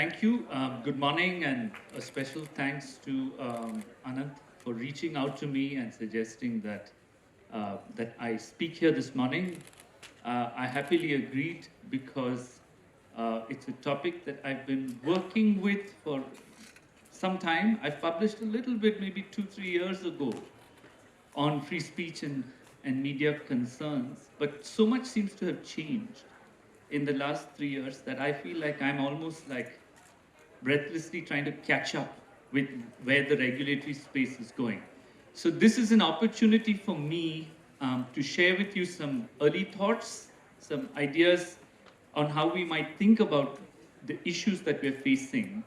Thank you. Good morning, and a special thanks to Anand for reaching out to me and suggesting that I speak here this morning. I happily agreed because it's a topic that I've been working with for some time. I've published a little bit, maybe 2-3 years ago, on free speech and media concerns, but so much seems to have changed in the last 3 years that I feel like I'm almost like breathlessly trying to catch up with where the regulatory space is going. So this is an opportunity for me to share with you some early thoughts, some ideas on how we might think about the issues that we're facing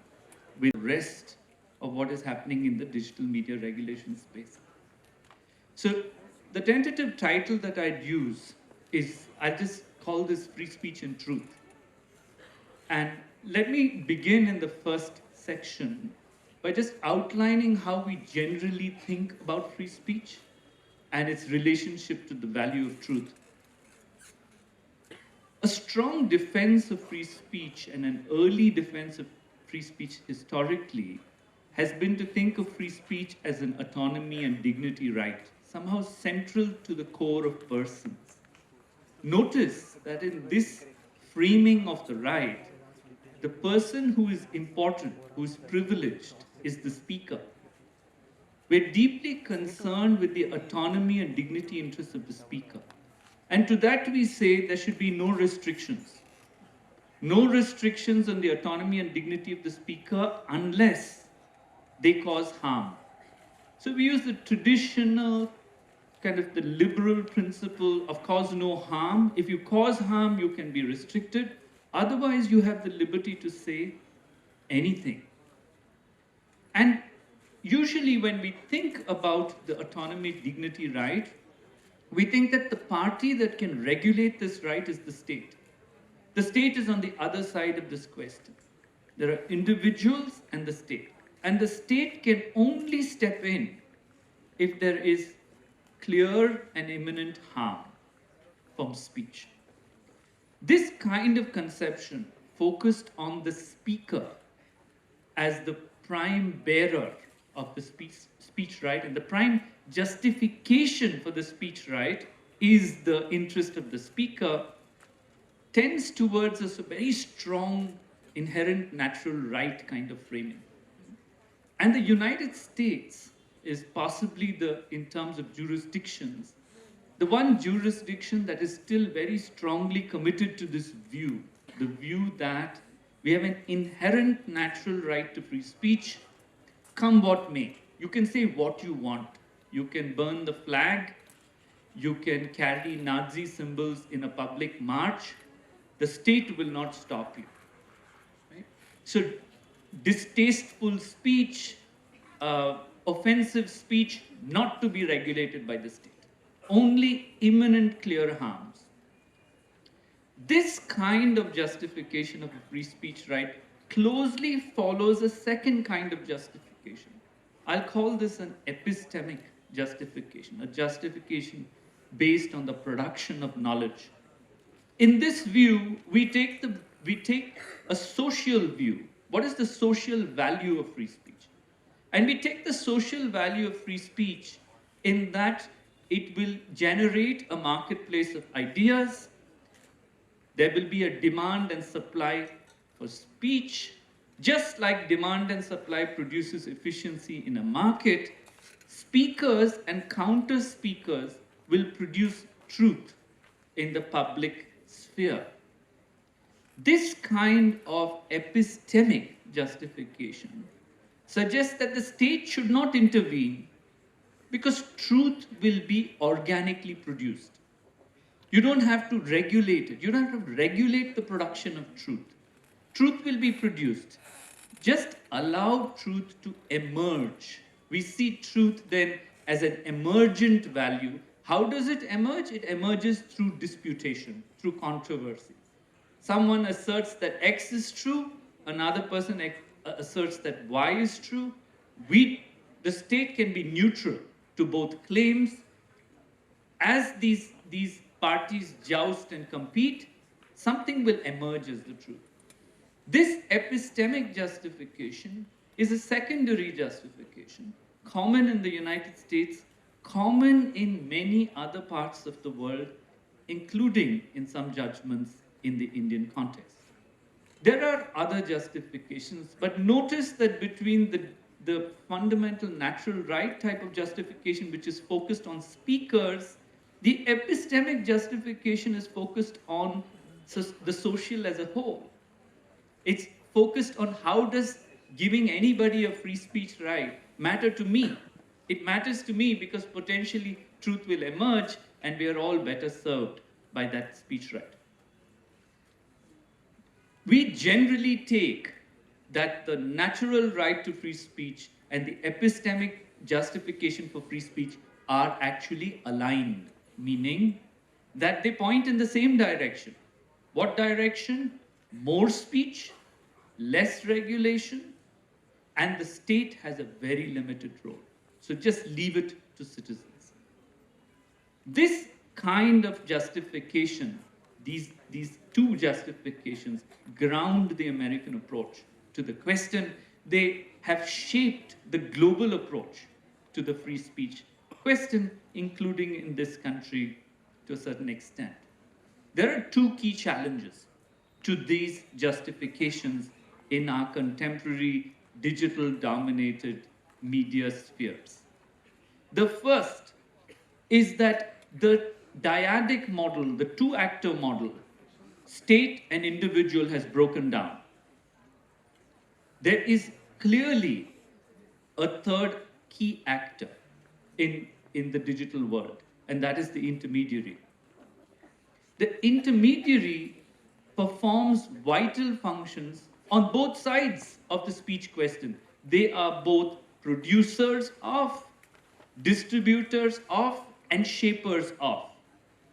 with the rest of what is happening in the digital media regulation space. So the tentative title that I'd use is, I'll just call this Free Speech and Truth. And let me begin in the first section by just outlining how we generally think about free speech and its relationship to the value of truth. A strong defense of free speech and an early defense of free speech historically has been to think of free speech as an autonomy and dignity right, somehow central to the core of persons. Notice that in this framing of the right, the person who is important, who is privileged, is the speaker. We're deeply concerned with the autonomy and dignity interests of the speaker. And to that we say there should be no restrictions. No restrictions on the autonomy and dignity of the speaker unless they cause harm. So we use the traditional, kind of the liberal principle of cause no harm. If you cause harm, you can be restricted. Otherwise, you have the liberty to say anything. And usually when we think about the autonomy, dignity right, we think that the party that can regulate this right is the state. The state is on the other side of this question. There are individuals and the state. And the state can only step in if there is clear and imminent harm from speech. This kind of conception focused on the speaker as the prime bearer of the speech right, and the prime justification for the speech right is the interest of the speaker, tends towards a very strong, inherent natural right kind of framing. And the United States is possibly in terms of jurisdictions, the one jurisdiction that is still very strongly committed to this view, the view that we have an inherent natural right to free speech, come what may. You can say what you want. You can burn the flag. You can carry Nazi symbols in a public march. The state will not stop you. Right? So distasteful speech, offensive speech, not to be regulated by the state. Only imminent clear harms. This kind of justification of a free speech right closely follows a second kind of justification. I'll call this an epistemic justification, a justification based on the production of knowledge. In this view, we take a social view. What is the social value of free speech? And we take the social value of free speech in that it will generate a marketplace of ideas. There will be a demand and supply for speech. Just like demand and supply produces efficiency in a market, speakers and counter speakers will produce truth in the public sphere. This kind of epistemic justification suggests that the state should not intervene because truth will be organically produced. You don't have to regulate it. You don't have to regulate the production of truth. Truth will be produced. Just allow truth to emerge. We see truth then as an emergent value. How does it emerge? It emerges through disputation, through controversy. Someone asserts that X is true, another person asserts that Y is true. The state can be neutral to both claims. As these parties joust and compete, something will emerge as the truth. This epistemic justification is a secondary justification, common in the United States, common in many other parts of the world, including in some judgments in the Indian context. There are other justifications, but notice that between the fundamental natural right type of justification, which is focused on speakers, the epistemic justification is focused on the social as a whole. It's focused on how does giving anybody a free speech right matter to me. It matters to me because potentially truth will emerge and we are all better served by that speech right. We generally take that the natural right to free speech and the epistemic justification for free speech are actually aligned, meaning that they point in the same direction. What direction? More speech, less regulation, and the state has a very limited role. So just leave it to citizens. This kind of justification, these two justifications, ground the American approach to the question. They have shaped the global approach to the free speech question, including in this country to a certain extent. There are two key challenges to these justifications in our contemporary digital-dominated media spheres. The first is that the dyadic model, the two-actor model, state and individual, has broken down. There is clearly a third key actor in the digital world, and that is the intermediary. The intermediary performs vital functions on both sides of the speech question. They are both producers of, distributors of, and shapers of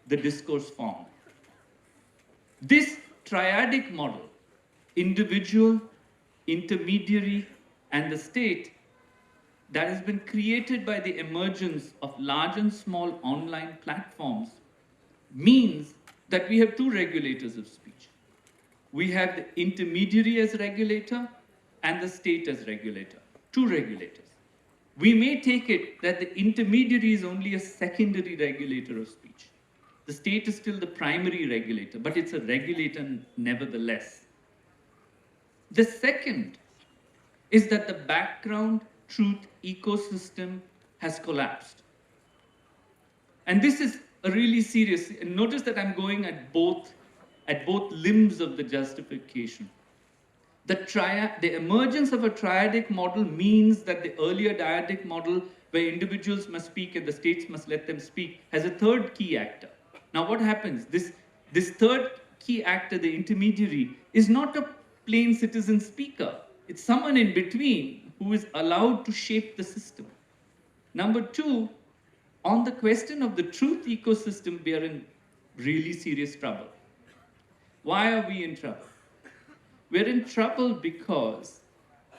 the discourse form. This triadic model, individual, intermediary, and the state, that has been created by the emergence of large and small online platforms, means that we have two regulators of speech. We have the intermediary as regulator and the state as regulator, two regulators. We may take it that the intermediary is only a secondary regulator of speech. The state is still the primary regulator, but it's a regulator nevertheless. The second is that the background truth ecosystem has collapsed. And this is a really serious, and notice that I'm going at both limbs of the justification. The emergence of a triadic model means that the earlier dyadic model, where individuals must speak and the states must let them speak, has a third key actor. Now what happens? This third key actor, the intermediary, is not a plain citizen speaker. It's someone in between who is allowed to shape the system. Number two, on the question of the truth ecosystem, we are in really serious trouble. Why are we in trouble? We're in trouble because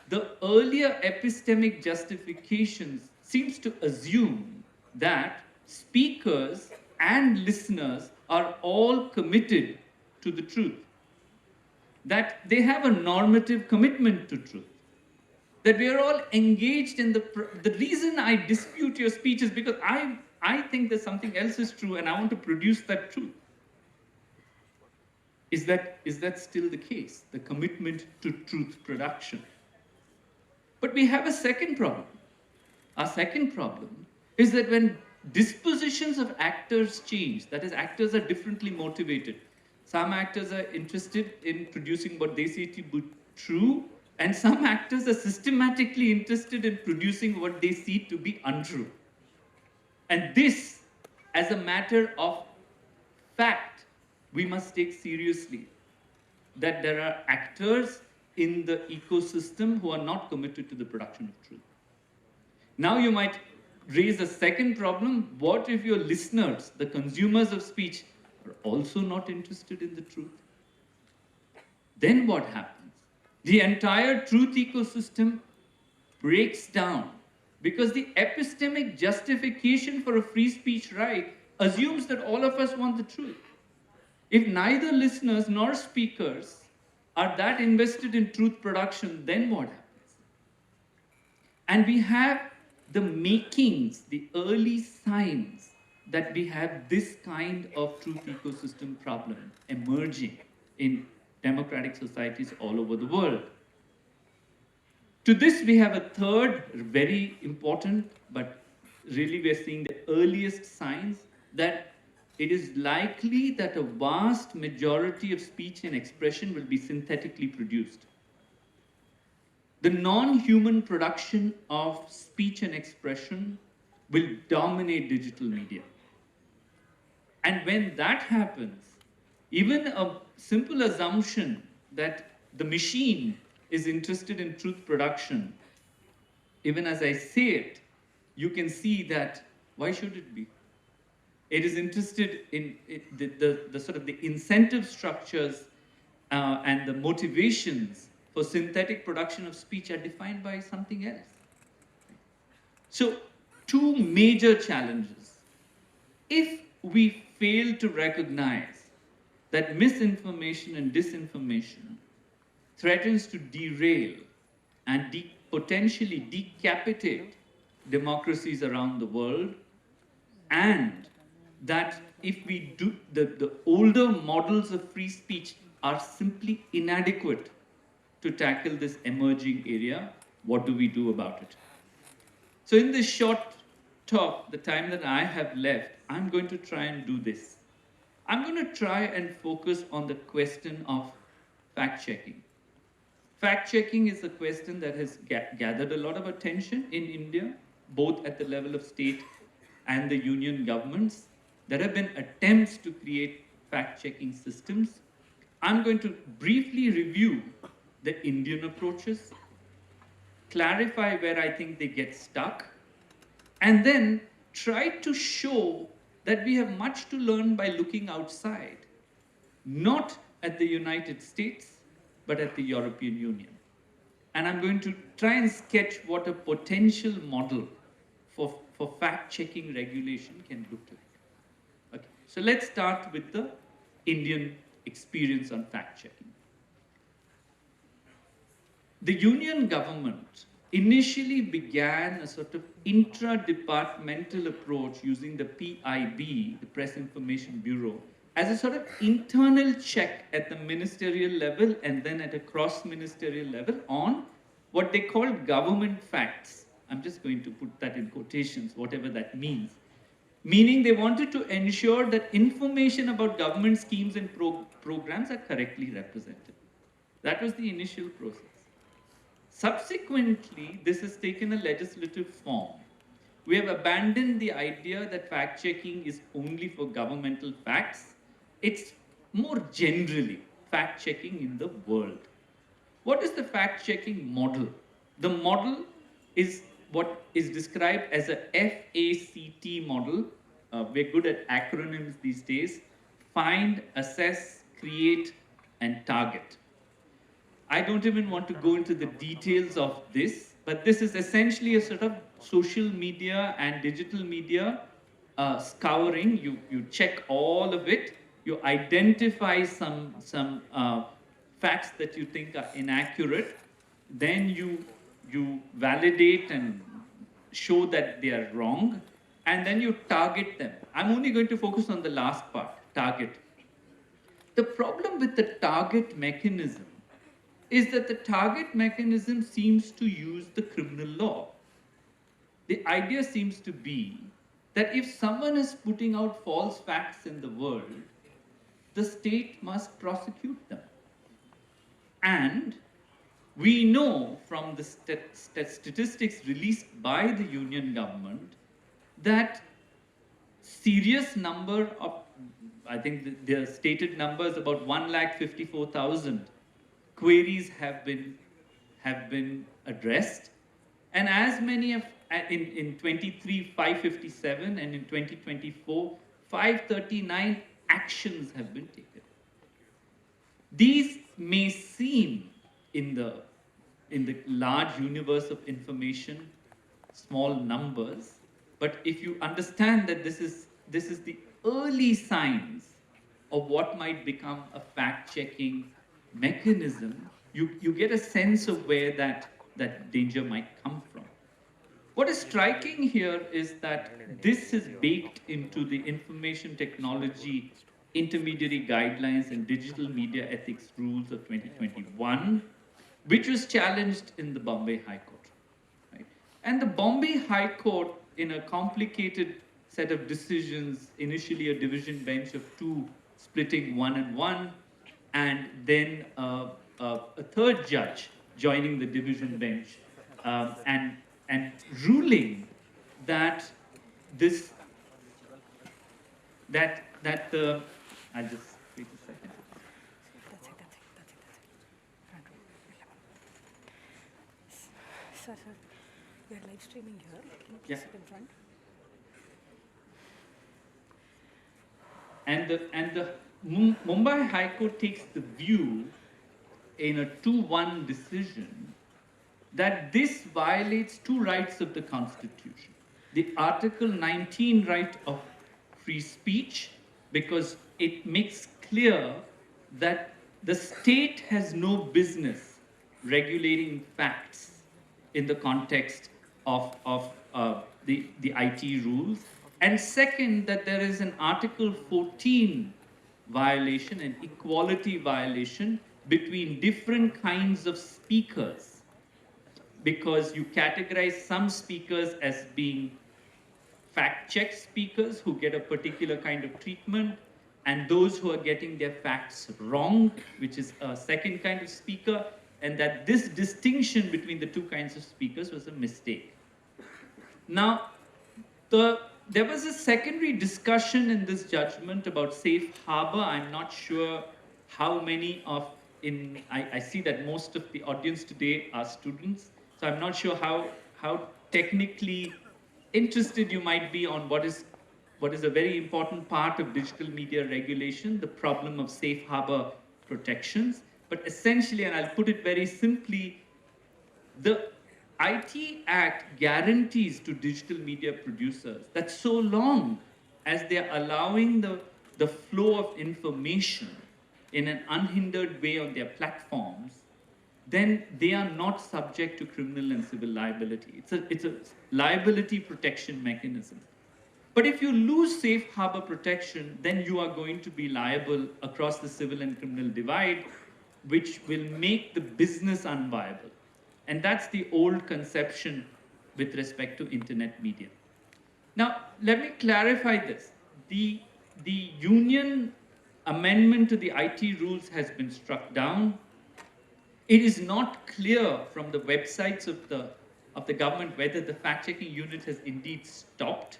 the earlier epistemic justifications seems to assume that speakers and listeners are all committed to the truth, that they have a normative commitment to truth, that we are all engaged in the reason I dispute your speech is because I think that something else is true and I want to produce that truth. Is that still the case, the commitment to truth production? But we have a second problem. Our second problem is that when dispositions of actors change, that is, actors are differently motivated. Some actors are interested in producing what they see to be true, and some actors are systematically interested in producing what they see to be untrue. And this, as a matter of fact, we must take seriously, that there are actors in the ecosystem who are not committed to the production of truth. Now you might raise a second problem. What if your listeners, the consumers of speech, are also not interested in the truth? Then what happens? The entire truth ecosystem breaks down because the epistemic justification for a free speech right assumes that all of us want the truth. If neither listeners nor speakers are that invested in truth production, then what happens? And we have the makings, the early signs that we have this kind of truth ecosystem problem emerging in democratic societies all over the world. To this, we have a third, very important, but really we're seeing the earliest signs that it is likely that a vast majority of speech and expression will be synthetically produced. The non-human production of speech and expression will dominate digital media. And when that happens, even a simple assumption that the machine is interested in truth production, even as I say it, you can see that why should it be? It is interested in the sort of the incentive structures and the motivations for synthetic production of speech are defined by something else. So, two major challenges. If we fail to recognize that misinformation and disinformation threatens to derail and potentially decapitate democracies around the world, and that if we do, the older models of free speech are simply inadequate to tackle this emerging area, what do we do about it? So in this short talk, the time that I have left, I'm going to try and do this. I'm going to try and focus on the question of fact-checking. Fact-checking is a question that has gathered a lot of attention in India, both at the level of state and the union governments. There have been attempts to create fact-checking systems. I'm going to briefly review the Indian approaches, clarify where I think they get stuck, and then try to show that we have much to learn by looking outside, not at the United States, but at the European Union. And I'm going to try and sketch what a potential model for fact-checking regulation can look like. Okay, so let's start with the Indian experience on fact-checking. The union government initially began a sort of intra-departmental approach using the PIB, the Press Information Bureau, as a sort of internal check at the ministerial level and then at a cross-ministerial level on what they called government facts. I'm just going to put that in quotations, whatever that means. Meaning they wanted to ensure that information about government schemes and programs are correctly represented. That was the initial process. Subsequently, this has taken a legislative form. We have abandoned the idea that fact-checking is only for governmental facts. It's more generally fact-checking in the world. What is the fact-checking model? The model is what is described as a FACT model. We're good at acronyms these days. Find, assess, create, and target. I don't even want to go into the details of this, but this is essentially a sort of social media and digital media scouring. You check all of it. You identify some facts that you think are inaccurate. Then you validate and show that they are wrong. And then you target them. I'm only going to focus on the last part, target. The problem with the target mechanism is that the target mechanism seems to use the criminal law. The idea seems to be that if someone is putting out false facts in the world, the state must prosecute them. And we know from the statistics released by the union government that serious number of, I think the stated number is about 1,54,000 queries have been addressed, and as many of in 23 557 and in 2024 539 actions have been taken. These may seem in the large universe of information small numbers, but if you understand that this is the early signs of what might become a fact-checking mechanism, you get a sense of where that danger might come from. What is striking here is that this is baked into the information technology intermediary guidelines and digital media ethics rules of 2021, which was challenged in the Bombay High Court. Right? And the Bombay High Court, in a complicated set of decisions, initially a division bench of two, splitting 1 and 1, and then a third judge joining the division bench, and ruling that this that the I'll just wait a second. Sir, we are live streaming here. Can you please sit in front? And the Mumbai High Court takes the view in a 2-1 decision that this violates two rights of the Constitution. The Article 19 right of free speech, because it makes clear that the state has no business regulating facts in the context of the IT rules. And second, that there is an Article 14 violation, an equality violation between different kinds of speakers, because you categorize some speakers as being fact-check speakers who get a particular kind of treatment, and those who are getting their facts wrong, which is a second kind of speaker, and that this distinction between the two kinds of speakers was a mistake. Now, there was a secondary discussion in this judgment about safe harbor. I'm not sure how many I see that most of the audience today are students, so I'm not sure how technically interested you might be on what is a very important part of digital media regulation, the problem of safe harbor protections. But essentially, and I'll put it very simply, the IT Act guarantees to digital media producers that so long as they're allowing the flow of information in an unhindered way on their platforms, then they are not subject to criminal and civil liability. It's a liability protection mechanism. But if you lose safe harbor protection, then you are going to be liable across the civil and criminal divide, which will make the business unviable. And that's the old conception with respect to internet media. Now, let me clarify this. The union amendment to the IT rules has been struck down. It is not clear from the websites of the government whether the fact-checking unit has indeed stopped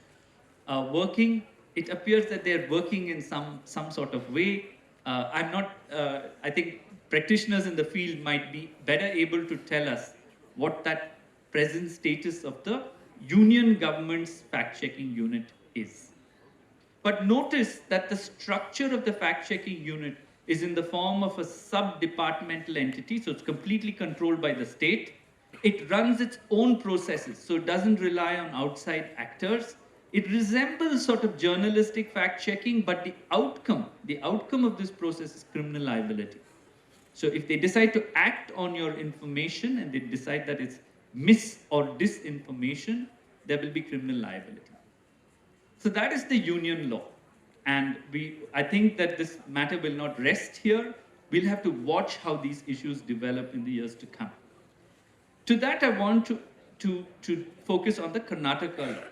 working. It appears that they're working in some sort of way. I think practitioners in the field might be better able to tell us what that present status of the union government's fact-checking unit is. But notice that the structure of the fact-checking unit is in the form of a sub-departmental entity, so it's completely controlled by the state. It runs its own processes, so it doesn't rely on outside actors. It resembles sort of journalistic fact-checking, but the outcome of this process is criminal liability. So if they decide to act on your information and they decide that it's mis or disinformation, there will be criminal liability. So that is the union law. And I think that this matter will not rest here. We'll have to watch how these issues develop in the years to come. To that, I want to focus on the Karnataka law,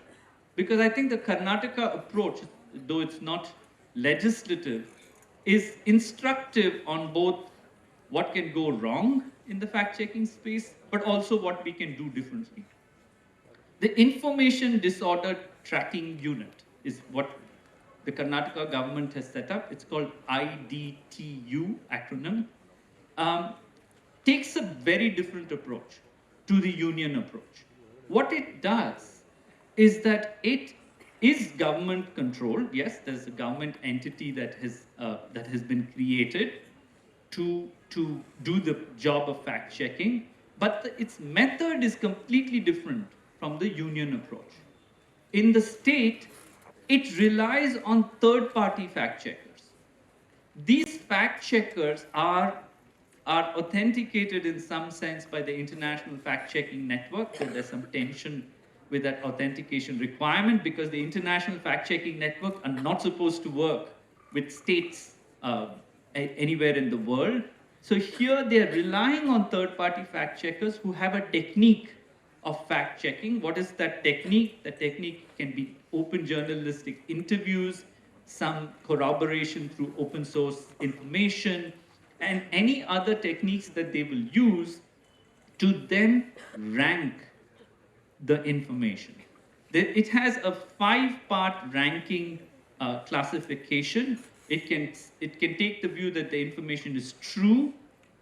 because I think the Karnataka approach, though it's not legislative, is instructive on both what can go wrong in the fact-checking space, but also what we can do differently. The Information Disorder Tracking Unit is what the Karnataka government has set up. It's called IDTU, acronym. Takes a very different approach to the union approach. What it does is that it is government controlled. Yes, there's a government entity that has been created to do the job of fact-checking, but its method is completely different from the union approach. In the state, it relies on third-party fact-checkers. These fact-checkers are are authenticated in some sense by the International Fact-Checking Network, so there's some tension with that authentication requirement because the International Fact-Checking Network are not supposed to work with states anywhere in the world. So here they're relying on third-party fact-checkers who have a technique of fact-checking. What is that technique? The technique can be open journalistic interviews, some corroboration through open source information, and any other techniques that they will use to then rank the information. It has a 5-part ranking classification. It can take the view that the information is true,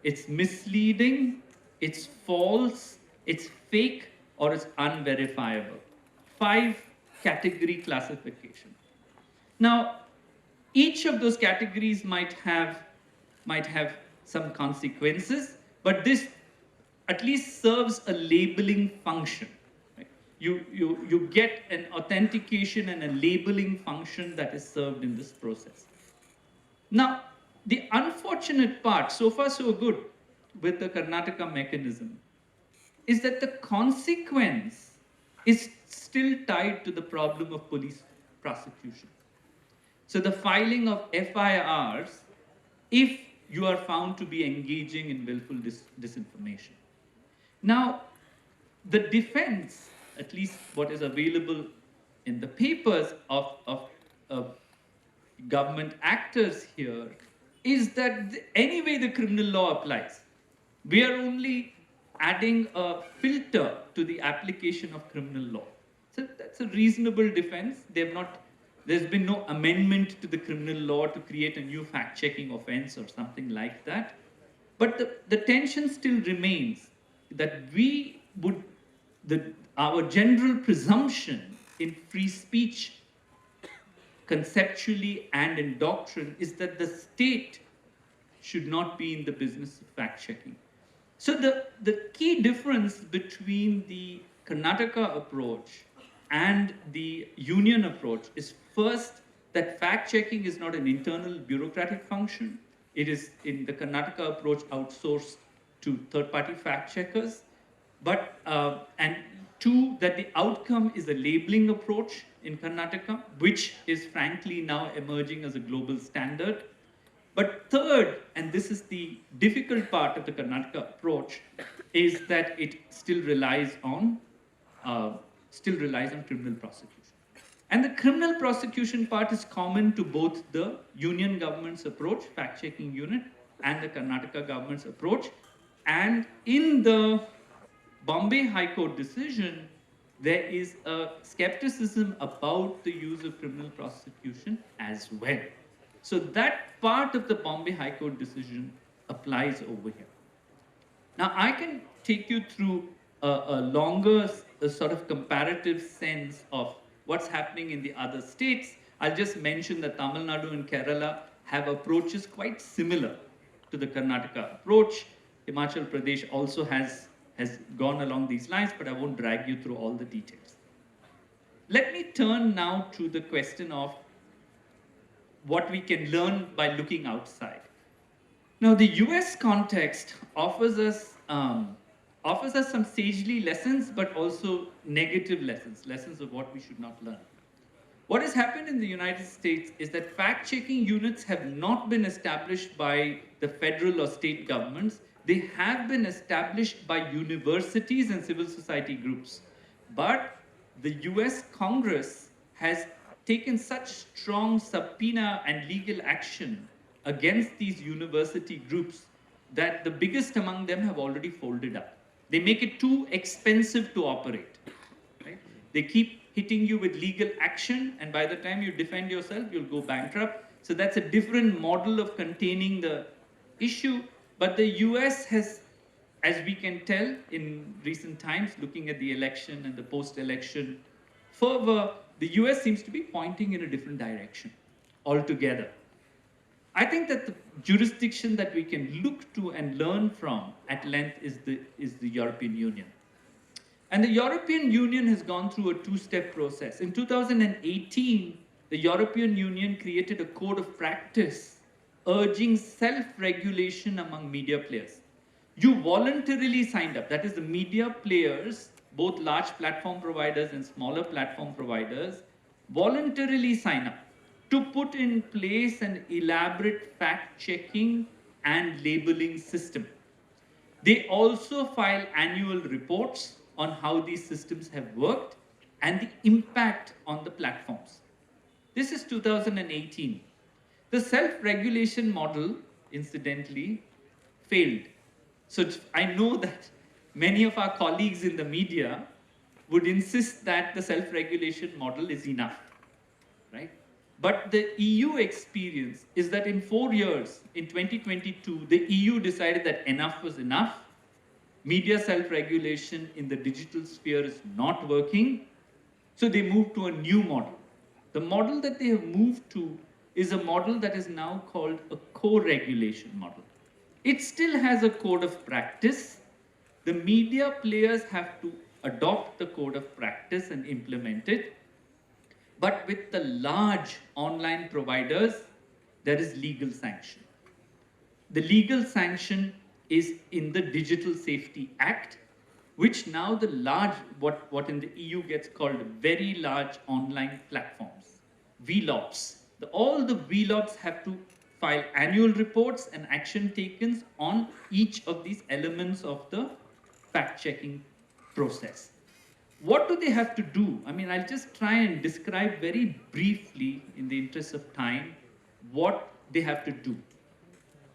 it's misleading, it's false, it's fake, or it's unverifiable. 5-category classification. Now, each of those categories might have some consequences, but this at least serves a labeling function. Right? You get an authentication and a labeling function that is served in this process. Now, the unfortunate part, so far so good, with the Karnataka mechanism, is that the consequence is still tied to the problem of police prosecution. So the filing of FIRs, if you are found to be engaging in willful disinformation. Now, the defense, at least what is available in the papers of government actors here, is that anyway the criminal law applies. We are only adding a filter to the application of criminal law. So that's a reasonable defense. There's been no amendment to the criminal law to create a new fact-checking offense or something like that. But the tension still remains that our general presumption in free speech, conceptually and in doctrine, is that the state should not be in the business of fact-checking. So the key difference between the Karnataka approach and the union approach is first that fact-checking is not an internal bureaucratic function. It is in the Karnataka approach outsourced to third-party fact-checkers. But, and two, that the outcome is a labeling approach in Karnataka, which is frankly now emerging as a global standard. But third, and this is the difficult part of the Karnataka approach, is that it still relies on criminal prosecution. And the criminal prosecution part is common to both the union government's approach, fact-checking unit, and the Karnataka government's approach. And in the Bombay High Court decision, there is a skepticism about the use of criminal prosecution as well. So that part of the Bombay High Court decision applies over here. Now, I can take you through a longer sort of comparative sense of what's happening in the other states. I'll just mention that Tamil Nadu and Kerala have approaches quite similar to the Karnataka approach. Himachal Pradesh also has gone along these lines, but I won't drag you through all the details. Let me turn now to the question of what we can learn by looking outside. Now, the US context offers us some sagely lessons, but also negative lessons of what we should not learn. What has happened in the United States is that fact-checking units have not been established by the federal or state governments. They have been established by universities and civil society groups. But the US Congress has taken such strong subpoena and legal action against these university groups that the biggest among them have already folded up. They make it too expensive to operate. Right? They keep hitting you with legal action, and by the time you defend yourself, you'll go bankrupt. So that's a different model of containing the issue. But the US has, as we can tell in recent times, looking at the election and the post-election fervor, the US seems to be pointing in a different direction altogether. I think that the jurisdiction that we can look to and learn from at length is the European Union. And the European Union has gone through a two-step process. In 2018, the European Union created a code of practice urging self-regulation among media players. You voluntarily signed up, that is the media players, both large platform providers and smaller platform providers, voluntarily sign up to put in place an elaborate fact-checking and labeling system. They also file annual reports on how these systems have worked and the impact on the platforms. This is 2018. The self-regulation model, incidentally, failed. So I know that many of our colleagues in the media would insist that the self-regulation model is enough, right? But the EU experience is that in 4 years, in 2022, the EU decided that enough was enough. Media self-regulation in the digital sphere is not working. So they moved to a new model. The model that they have moved to is a model that is now called a co-regulation model. It still has a code of practice. The media players have to adopt the code of practice and implement it. But with the large online providers, there is legal sanction. The legal sanction is in the Digital Safety Act, which now the large, what in the EU gets called very large online platforms, VLOPs. All the VLOPs have to file annual reports and action taken on each of these elements of the fact-checking process. What do they have to do? I mean, I'll just try and describe very briefly, in the interest of time, what they have to do.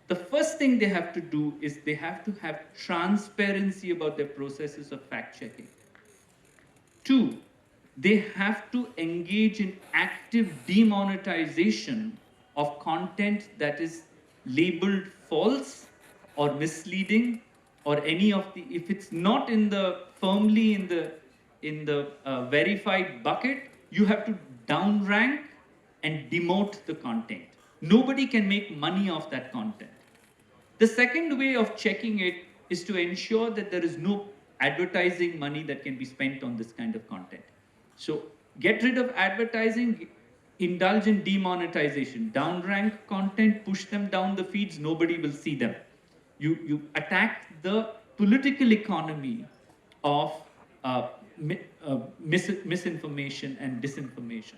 The first thing they have to do is they have to have transparency about their processes of fact-checking. 2, they have to engage in active demonetization of content that is labeled false or misleading, or any of the, if it's not in the firmly in the verified bucket, you have to downrank and demote the content. Nobody can make money off that content. The second way of checking it is to ensure that there is no advertising money that can be spent on this kind of content. So get rid of advertising, indulge in demonetization, downrank content, push them down the feeds, nobody will see them. You attack the political economy of misinformation and disinformation.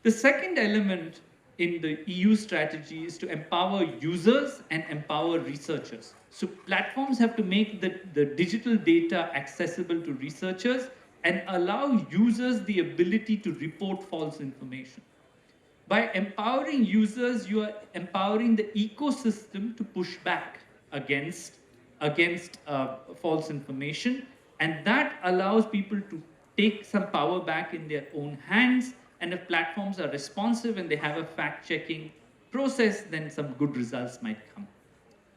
The second element in the EU strategy is to empower users and empower researchers. So platforms have to make the digital data accessible to researchers and allow users the ability to report false information. By empowering users, you are empowering the ecosystem to push back against false information, and that allows people to take some power back in their own hands. And if platforms are responsive and they have a fact-checking process, then some good results might come.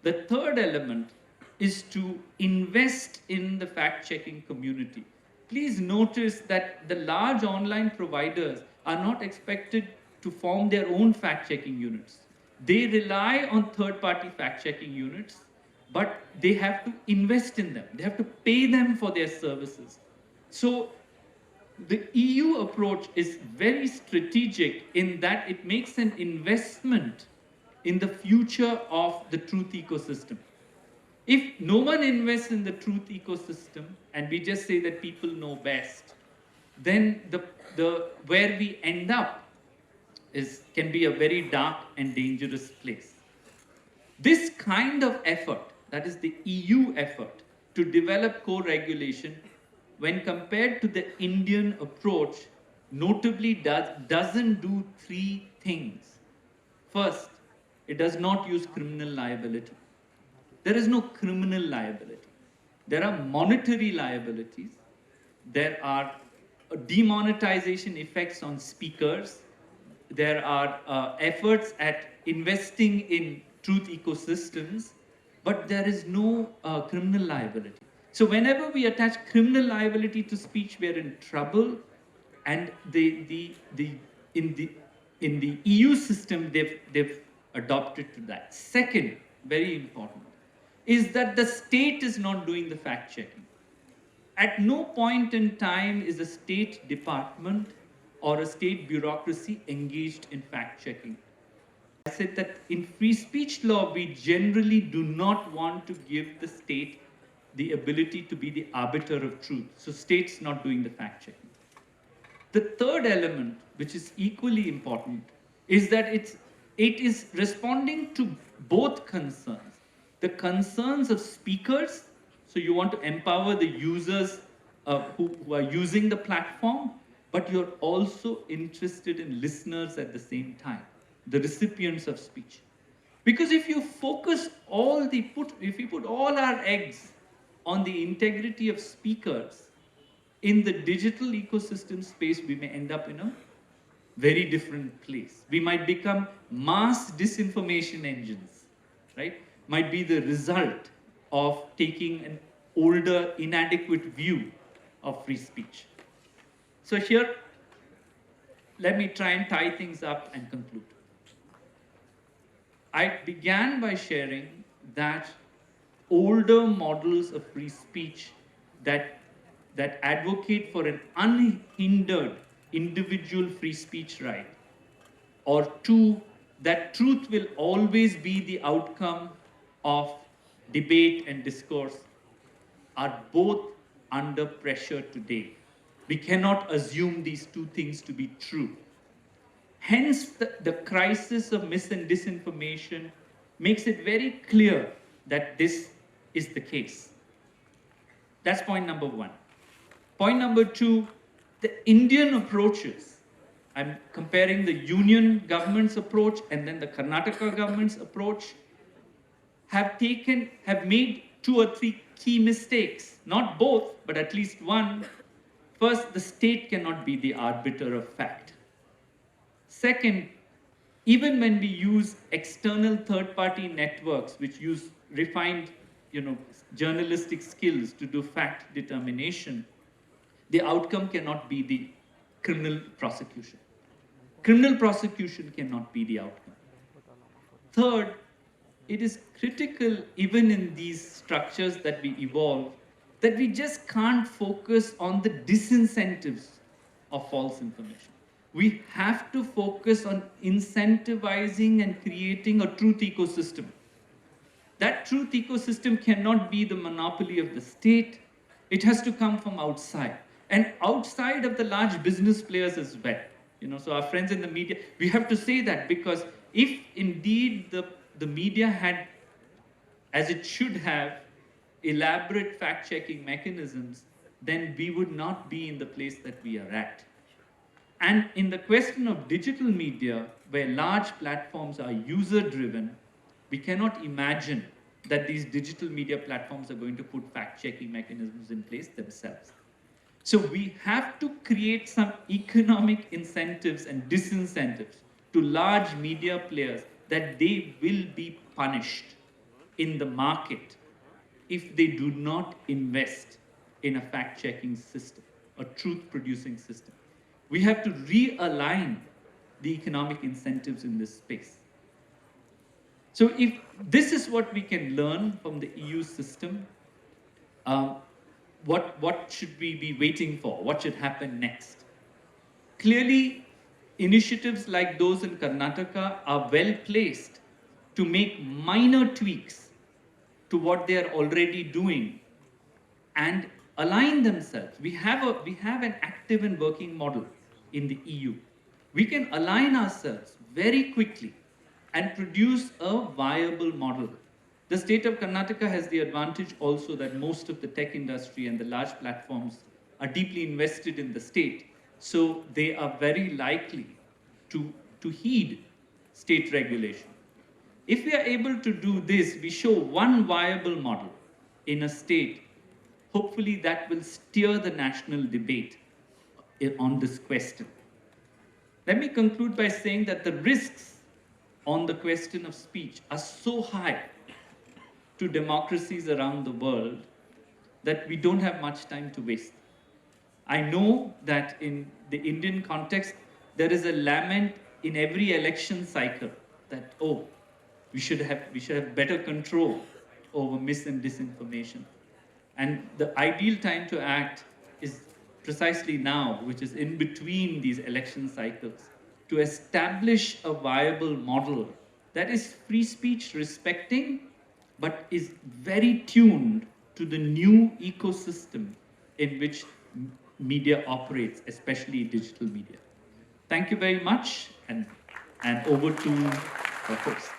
The third element is to invest in the fact-checking community. Please notice that the large online providers are not expected to form their own fact-checking units. They rely on third-party fact-checking units, but they have to invest in them. They have to pay them for their services. So the EU approach is very strategic in that it makes an investment in the future of the truth ecosystem. If no one invests in the truth ecosystem and we just say that people know best, then where we end up can be a very dark and dangerous place. This kind of effort, that is the EU effort to develop co-regulation, when compared to the Indian approach, notably doesn't do 3 things. First, it does not use criminal liability. There is no criminal liability. There are monetary liabilities. There are demonetization effects on speakers. There are efforts at investing in truth ecosystems, but there is no criminal liability. So whenever we attach criminal liability to speech, we are in trouble. And in the EU system, they've adopted to that. Second, very important, is that the state is not doing the fact-checking. At no point in time is a state department or a state bureaucracy engaged in fact-checking. I said that in free speech law, we generally do not want to give the state the ability to be the arbiter of truth. So state's not doing the fact checking. The third element, which is equally important, is that it is responding to both concerns. The concerns of speakers, so you want to empower the users who are using the platform, but you're also interested in listeners at the same time, the recipients of speech. Because if you focus if you put all our eggs on the integrity of speakers, in the digital ecosystem space, we may end up in a very different place. We might become mass disinformation engines, right? Might be the result of taking an older, inadequate view of free speech. So here, let me try and tie things up and conclude. I began by sharing that older models of free speech that advocate for an unhindered individual free speech right, or two, that truth will always be the outcome of debate and discourse, are both under pressure today. We cannot assume these two things to be true. Hence, the crisis of mis and disinformation makes it very clear that this is the case. That's point number one. Point number two, the Indian approaches. I'm comparing the union government's approach and then the Karnataka government's approach, have made 2 or 3 key mistakes. Not both, but at least one. First, the state cannot be the arbiter of fact. Second, even when we use external third-party networks, which use refined, journalistic skills to do fact determination, the outcome cannot be the criminal prosecution. Criminal prosecution cannot be the outcome. Third, it is critical, even in these structures that we evolve, that we just can't focus on the disincentives of false information. We have to focus on incentivizing and creating a truth ecosystem. That truth ecosystem cannot be the monopoly of the state. It has to come from outside, and outside of the large business players as well. So our friends in the media, we have to say that, because if indeed the media had, as it should have, elaborate fact-checking mechanisms, then we would not be in the place that we are at. And in the question of digital media, where large platforms are user-driven, we cannot imagine that these digital media platforms are going to put fact-checking mechanisms in place themselves. So we have to create some economic incentives and disincentives to large media players, that they will be punished in the market if they do not invest in a fact-checking system, a truth-producing system. We have to realign the economic incentives in this space. So if this is what we can learn from the EU system, what should we be waiting for? What should happen next? Clearly, initiatives like those in Karnataka are well placed to make minor tweaks to what they are already doing and align themselves. We have an active and working model in the EU. We can align ourselves very quickly and produce a viable model. The state of Karnataka has the advantage also that most of the tech industry and the large platforms are deeply invested in the state. So they are very likely to heed state regulation. If we are able to do this, we show one viable model in a state, hopefully that will steer the national debate on this question. Let me conclude by saying that the risks on the question of speech are so high to democracies around the world that we don't have much time to waste. I know that in the Indian context, there is a lament in every election cycle that, we should have better control over mis and disinformation. And the ideal time to act is precisely now, which is in between these election cycles, to establish a viable model that is free speech respecting, but is very tuned to the new ecosystem in which media operates, especially digital media. Thank you very much, and over to our host.